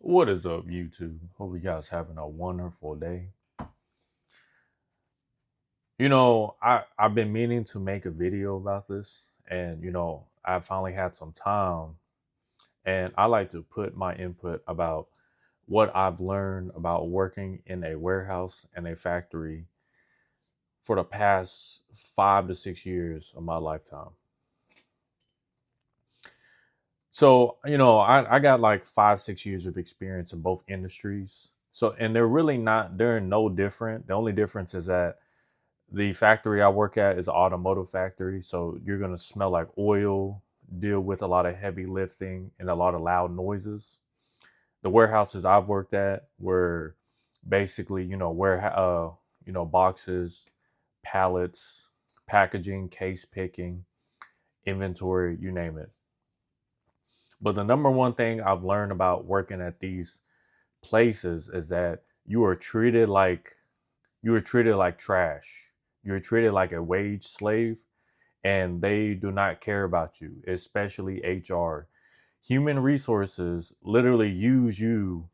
What is up, YouTube? Hope you guys having a wonderful day. I've been meaning to make a video about this, and I finally had some time, and I like to put my input about what I've learned about working in a warehouse and a factory for the past 5 to 6 years of my lifetime. So, I got like 5, 6 years of experience in both industries. So, and they're no different. The only difference is that the factory I work at is an automotive factory. So you're going to smell like oil, deal with a lot of heavy lifting and a lot of loud noises. The warehouses I've worked at were basically, boxes, pallets, packaging, case picking, inventory, you name it. But the number one thing I've learned about working at these places is that you are treated like trash. You're treated like a wage slave, and they do not care about you, especially HR. Human resources literally use you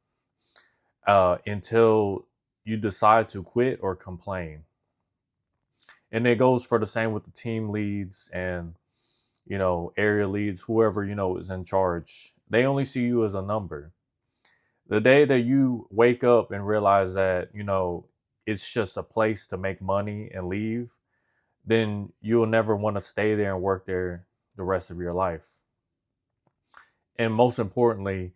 until you decide to quit or complain. And it goes for the same with the team leads and area leads, whoever is in charge. They only see you as a number. The day that you wake up and realize that it's just a place to make money and leave, then you'll never want to stay there and work there the rest of your life. And most importantly,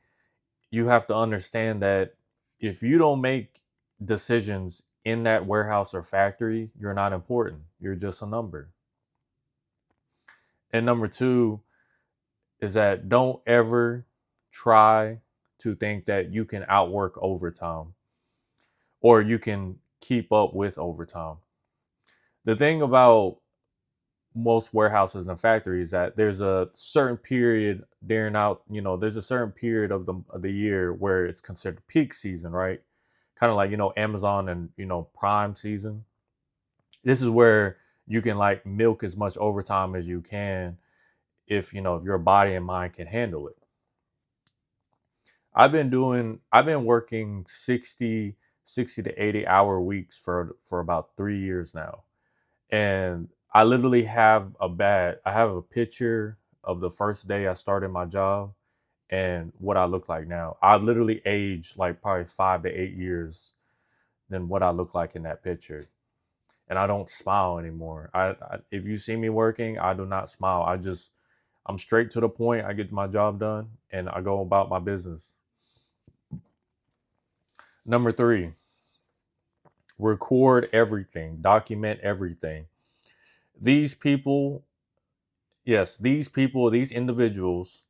you have to understand that if you don't make decisions in that warehouse or factory, you're not important. You're just a number. And number two is that don't ever try to think that you can outwork overtime or you can keep up with overtime. The thing about most warehouses and factories that there's a certain period there's a certain period of the year where it's considered peak season, right? Kind of like Amazon and Prime season. This is where you can like milk as much overtime as you can if your body and mind can handle it. I've been working 60 to 80 hour weeks for about 3 years now. And I have a picture of the first day I started my job and what I look like now. I've literally aged like probably 5 to 8 years than what I look like in that picture. And I don't smile anymore. If you see me working, I do not smile. I'm straight to the point. I get my job done and I go about my business. Number three, record everything, document everything. These people, yes, these individuals,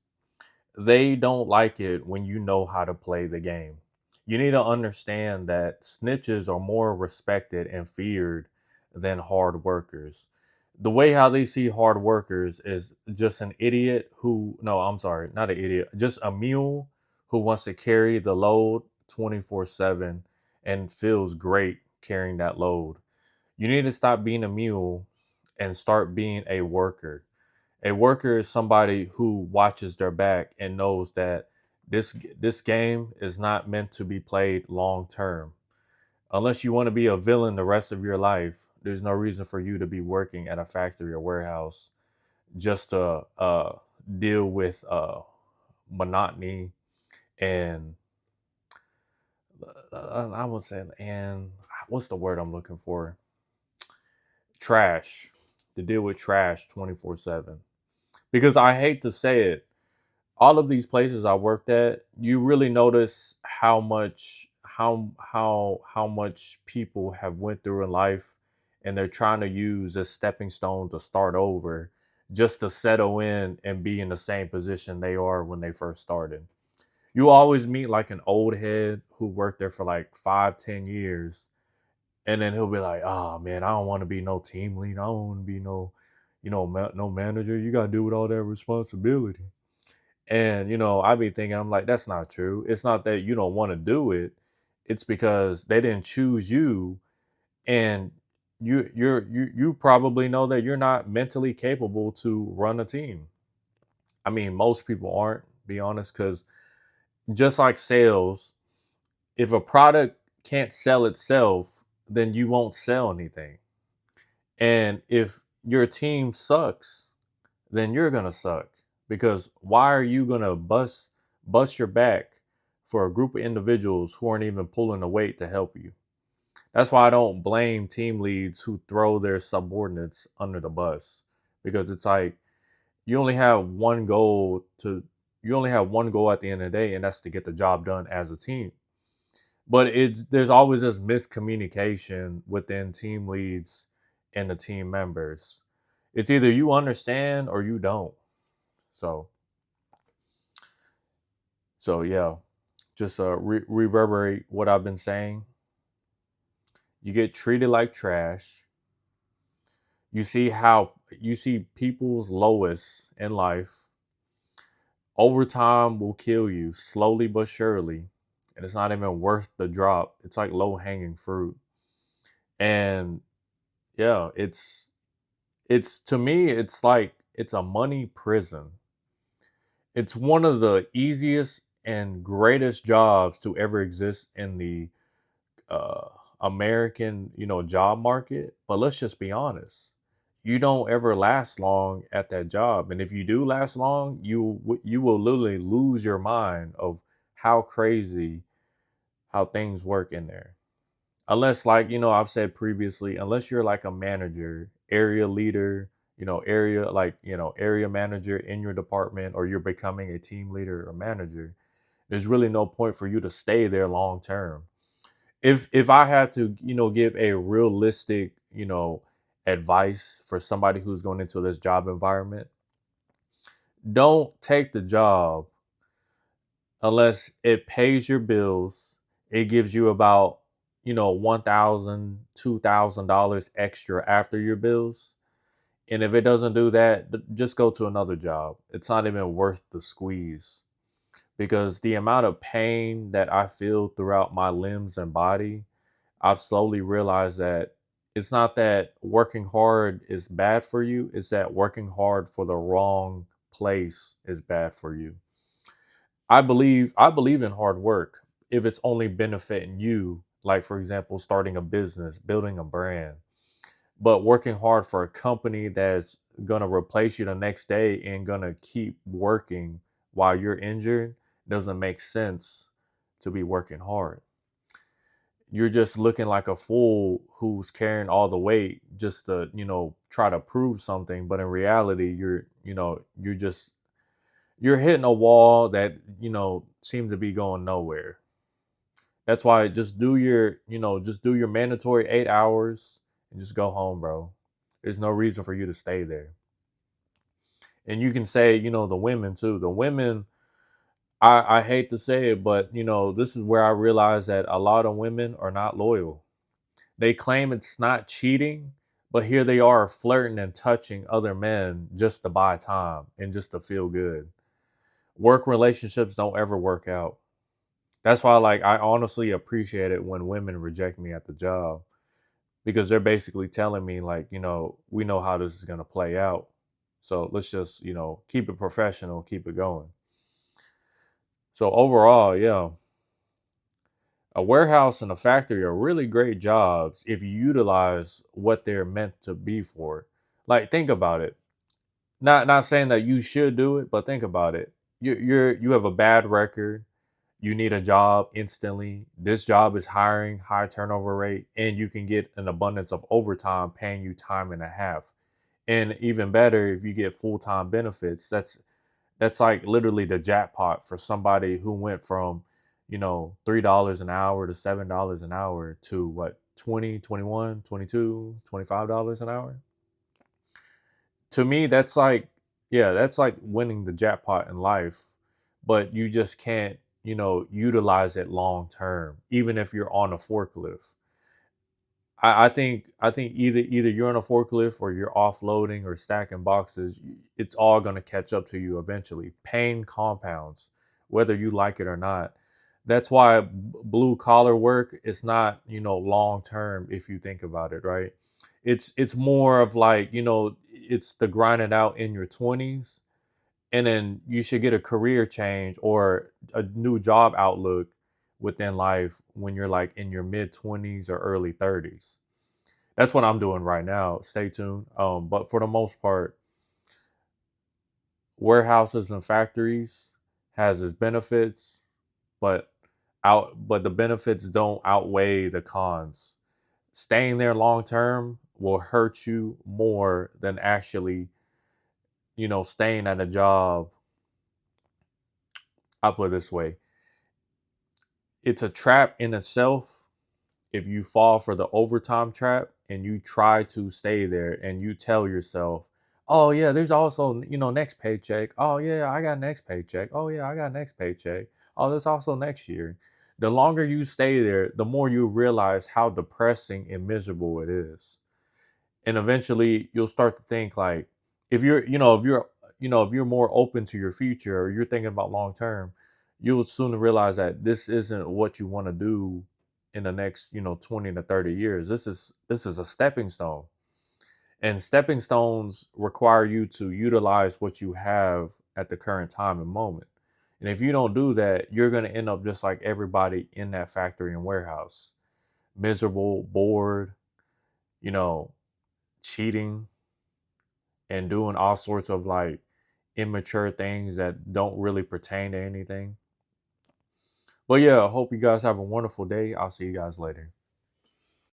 they don't like it when you know how to play the game. You need to understand that snitches are more respected and feared than hard workers. The way how they see hard workers is just an idiot who, no, I'm sorry, not an idiot, just a mule who wants to carry the load 24/7 and feels great carrying that load. You need to stop being a mule and start being a worker. A worker is somebody who watches their back and knows that this game is not meant to be played long term. Unless you want to be a villain the rest of your life, there's no reason for you to be working at a factory or warehouse just to deal with monotony and I would say, and what's the word I'm looking for? Trash. To deal with trash 24/7. Because I hate to say it, all of these places I worked at, you really notice how much people have went through in life, and they're trying to use a stepping stone to start over, just to settle in and be in the same position they are when they first started. You always meet like an old head who worked there for like 5, 10 years, and then he'll be like, "Oh man, I don't want to be no team lead. I don't want to be no manager. You got to do with all that responsibility." And I be thinking, I'm like, that's not true. It's not that you don't want to do it. It's because they didn't choose you, and you probably know that you're not mentally capable to run a team. I mean, most people aren't, be honest, because Just like sales, if a product can't sell itself, then you won't sell anything. And if your team sucks, then you're gonna suck, because why are you gonna bust your back for a group of individuals who aren't even pulling the weight to help you? That's why I don't blame team leads who throw their subordinates under the bus, because it's like you only have one goal to you only have one goal at the end of the day, and that's to get the job done as a team. But it's there's always this miscommunication within team leads and the team members. It's either you understand or you don't. So yeah, just reverberate what I've been saying. You get treated like trash. You see people's lowest in life. Overtime will kill you slowly but surely, and it's not even worth the drop. It's like low hanging fruit. And yeah, it's to me, it's like it's a money prison. It's one of the easiest and greatest jobs to ever exist in the uh, American, job market. But let's just be honest. You don't ever last long at that job, and if you do last long, you will literally lose your mind of how crazy how things work in there. Unless, like I've said previously, unless you're like a manager, area leader, area manager in your department, or you're becoming a team leader or manager, there's really no point for you to stay there long term. If I had to, give a realistic, advice for somebody who's going into this job environment, don't take the job unless it pays your bills. It gives you about, $1,000, $2,000 extra after your bills. And if it doesn't do that, just go to another job. It's not even worth the squeeze, because the amount of pain that I feel throughout my limbs and body, I've slowly realized that it's not that working hard is bad for you, it's that working hard for the wrong place is bad for you. I believe in hard work if it's only benefiting you, like for example, starting a business, building a brand. But working hard for a company that's gonna replace you the next day and gonna keep working while you're injured doesn't make sense to be working hard. You're just looking like a fool who's carrying all the weight just to, try to prove something. But in reality, you're hitting a wall that, seems to be going nowhere. That's why just do your mandatory 8 hours and just go home, bro. There's no reason for you to stay there. And you can say, the women too. The women, I hate to say it, but this is where I realize that a lot of women are not loyal. They claim it's not cheating, but here they are flirting and touching other men just to buy time and just to feel good. Work relationships don't ever work out. That's why, like, I honestly appreciate it when women reject me at the job, because they're basically telling me, like, we know how this is going to play out. So let's just, keep it professional, keep it going. So overall, yeah, a warehouse and a factory are really great jobs if you utilize what they're meant to be for. Like, think about it. Not saying that you should do it, but think about it. You have a bad record. You need a job instantly. This job is hiring, high turnover rate, and you can get an abundance of overtime paying you time and a half. And even better, if you get full-time benefits, that's like literally the jackpot for somebody who went from, $3 an hour to $7 an hour to what, 20, 21, 22, $25 an hour. To me, that's like, yeah, that's like winning the jackpot in life, but you just can't, utilize it long term, even if you're on a forklift. I think either you're on a forklift or you're offloading or stacking boxes. It's all going to catch up to you eventually. Pain compounds, whether you like it or not. That's why blue collar work is not, long term if you think about it, right? It's more of like, it's the grind it out in your 20s, And then you should get a career change or a new job outlook within life when you're like in your mid 20s or early 30s. That's what I'm doing right now. Stay tuned. But for the most part, warehouses and factories has its benefits, but but the benefits don't outweigh the cons. Staying there long term will hurt you more than actually, staying at a job. I'll put it this way. It's a trap in itself if you fall for the overtime trap and you try to stay there and you tell yourself, oh yeah, there's also, next paycheck. Oh yeah, I got next paycheck. Oh yeah, I got next paycheck. Oh, there's also next year. The longer you stay there, the more you realize how depressing and miserable it is. And eventually you'll start to think like, if you're, if you're more open to your future or you're thinking about long term, you'll soon realize that this isn't what you want to do in the next 20 to 30 years. This is a stepping stone, and stepping stones require you to utilize what you have at the current time and moment. And if you don't do that, you're going to end up just like everybody in that factory and warehouse, miserable, bored, you know cheating and doing all sorts of like immature things that don't really pertain to anything. But yeah, I hope you guys have a wonderful day. I'll see you guys later.